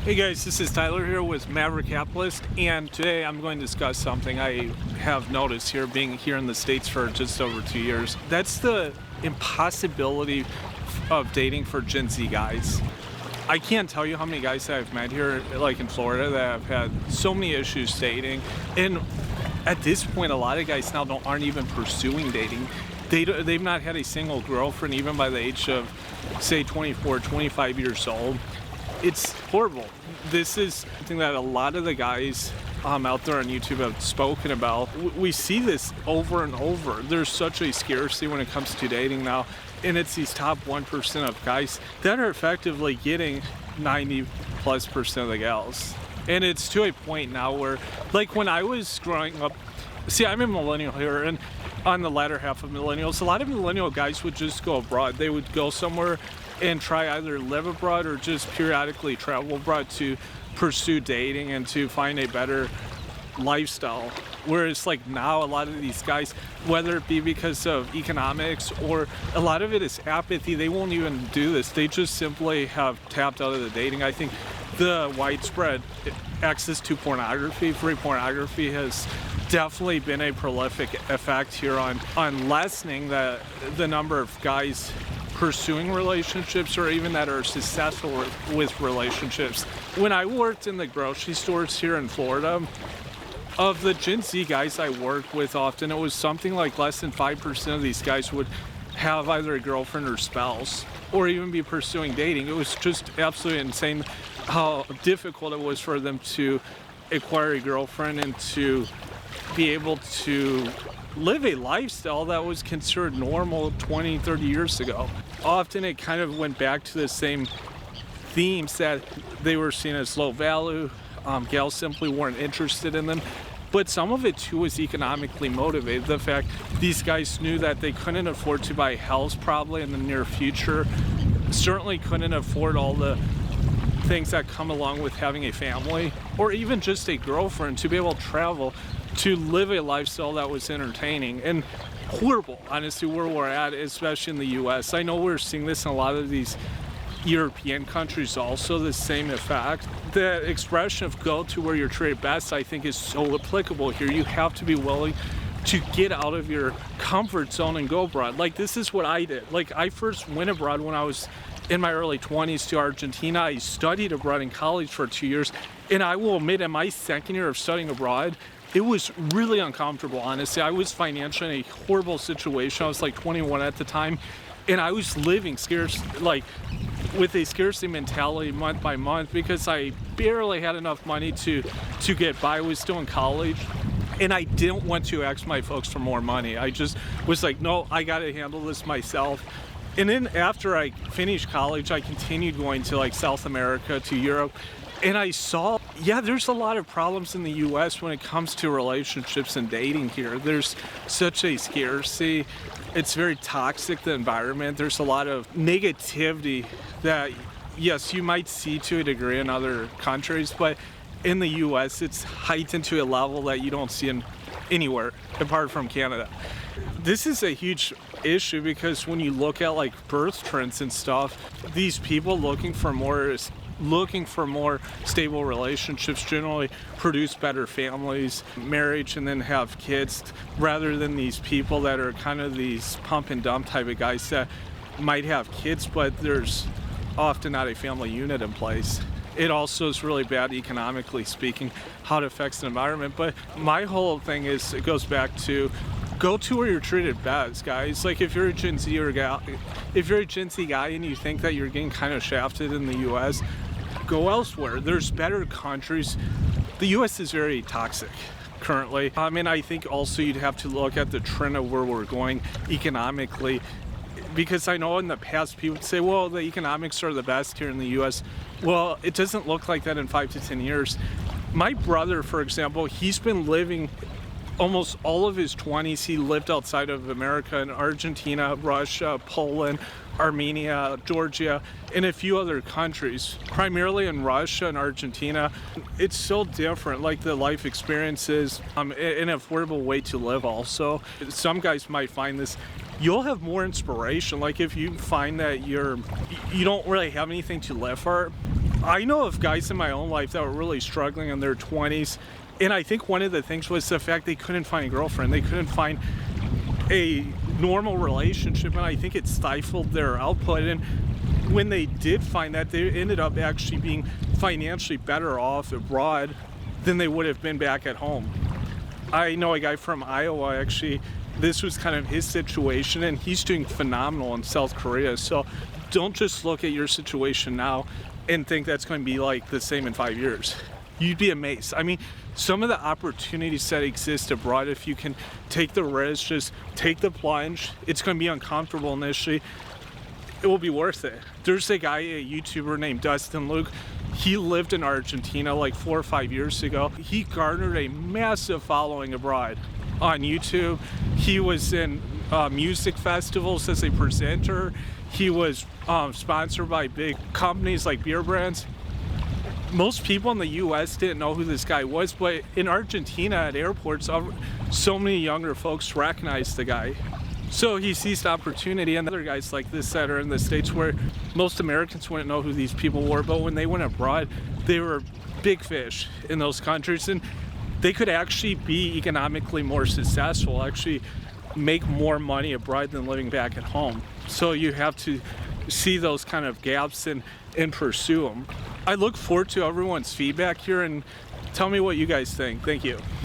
Hey guys, this is Tyler here with Maverick Capitalist, and today I'm going to discuss something I have noticed here, being here in the States for just over 2 years. That's the impossibility of dating for Gen Z guys. I can't tell you how many guys that I've met here, like in Florida, that have had so many issues dating. And at this point, a lot of guys now aren't even pursuing dating. They've not had a single girlfriend even by the age of, say, 24, 25 years old. It's horrible. This is something that a lot of the guys out there on YouTube have spoken about. We see this over and over. There's such a scarcity when it comes to dating now, and it's these top 1% of guys that are effectively getting 90+% of the gals. And it's to a point now where, like when I was growing up, see, I'm a millennial here, and on the latter half of millennials, a lot of millennial guys would just go abroad. They would go somewhere and try either live abroad or just periodically travel abroad to pursue dating and to find a better lifestyle. Whereas like now a lot of these guys, whether it be because of economics or a lot of it is apathy, they won't even do this. They just simply have tapped out of the dating. I think the widespread access to pornography, free pornography, has definitely been a prolific effect here on lessening the number of guys pursuing relationships or even that are successful with relationships. When I worked in the grocery stores here in Florida, of the Gen Z guys I worked with often, it was something like less than 5% of these guys would have either a girlfriend or spouse or even be pursuing dating. It was just absolutely insane how difficult it was for them to acquire a girlfriend and to be able to live a lifestyle that was considered normal 20, 30 years ago. Often it kind of went back to the same themes that they were seen as low value. Gals simply weren't interested in them. But some of it too was economically motivated. The fact these guys knew that they couldn't afford to buy a house probably in the near future, certainly couldn't afford all the things that come along with having a family or even just a girlfriend to be able to travel, to live a lifestyle that was entertaining and horrible, honestly, where we're at, especially in the US. I know we're seeing this in a lot of these European countries also, the same effect. The expression of go to where you're treated best, I think, is so applicable here. You have to be willing to get out of your comfort zone and go abroad. Like, this is what I did. Like, I first went abroad when I was in my early 20s to Argentina. I studied abroad in college for 2 years, and I will admit, in my second year of studying abroad, it was really uncomfortable, honestly. I was financially in a horrible situation. I was like 21 at the time, and I was living with a scarcity mentality month by month because I barely had enough money to get by. I was still in college, and I didn't want to ask my folks for more money. I just was like, no, I gotta handle this myself. And then after I finished college, I continued going to like South America, to Europe, and I saw, yeah, there's a lot of problems in the US when it comes to relationships and dating here. There's such a scarcity. It's very toxic, the environment. There's a lot of negativity that, yes, you might see to a degree in other countries, but in the US, it's heightened to a level that you don't see anywhere apart from Canada. This is a huge issue because when you look at like birth trends and stuff, these people looking for more stable relationships generally produce better families, marriage, and then have kids, rather than these people that are kind of these pump and dump type of guys that might have kids, but there's often not a family unit in place. It also is really bad economically speaking, how it affects the environment. But my whole thing is, it goes back to go to where you're treated best, guys. Like if you're a Gen Z guy and you think that you're getting kind of shafted in the US, go elsewhere. There's better countries. The US is very toxic currently. And I think also you'd have to look at the trend of where we're going economically, because I know in the past people would say, well, the economics are the best here in the US. Well, it doesn't look like that in 5 to 10 years. My brother, for example, he's been living almost all of his 20s, he lived outside of America in Argentina, Russia, Poland, Armenia, Georgia, and a few other countries, primarily in Russia and Argentina. It's so different, like the life experiences, an affordable way to live also. Some guys might find this, you'll have more inspiration. Like if you find that you don't really have anything to live for, I know of guys in my own life that were really struggling in their 20s, and I think one of the things was the fact they couldn't find a girlfriend. They couldn't find a normal relationship, and I think it stifled their output. And when they did find that, they ended up actually being financially better off abroad than they would have been back at home. I know a guy from Iowa, actually, this was kind of his situation, and he's doing phenomenal in South Korea. So don't just look at your situation now and think that's going to be like the same in 5 years. You'd be amazed. I mean, some of the opportunities that exist abroad, if you can take the risk, just take the plunge, it's going to be uncomfortable initially. It will be worth it. There's a guy, a YouTuber named Dustin Luke. He lived in Argentina like 4 or 5 years ago. He garnered a massive following abroad on YouTube. He was in music festivals as a presenter. He was sponsored by big companies like beer brands. Most people in the US didn't know who this guy was, but in Argentina at airports, so many younger folks recognized the guy. So he seized opportunity, and other guys like this that are in the States where most Americans wouldn't know who these people were, but when they went abroad, they were big fish in those countries, and they could actually be economically more successful, actually make more money abroad than living back at home. So you have to see those kind of gaps and pursue them. I look forward to everyone's feedback here, and tell me what you guys think. Thank you.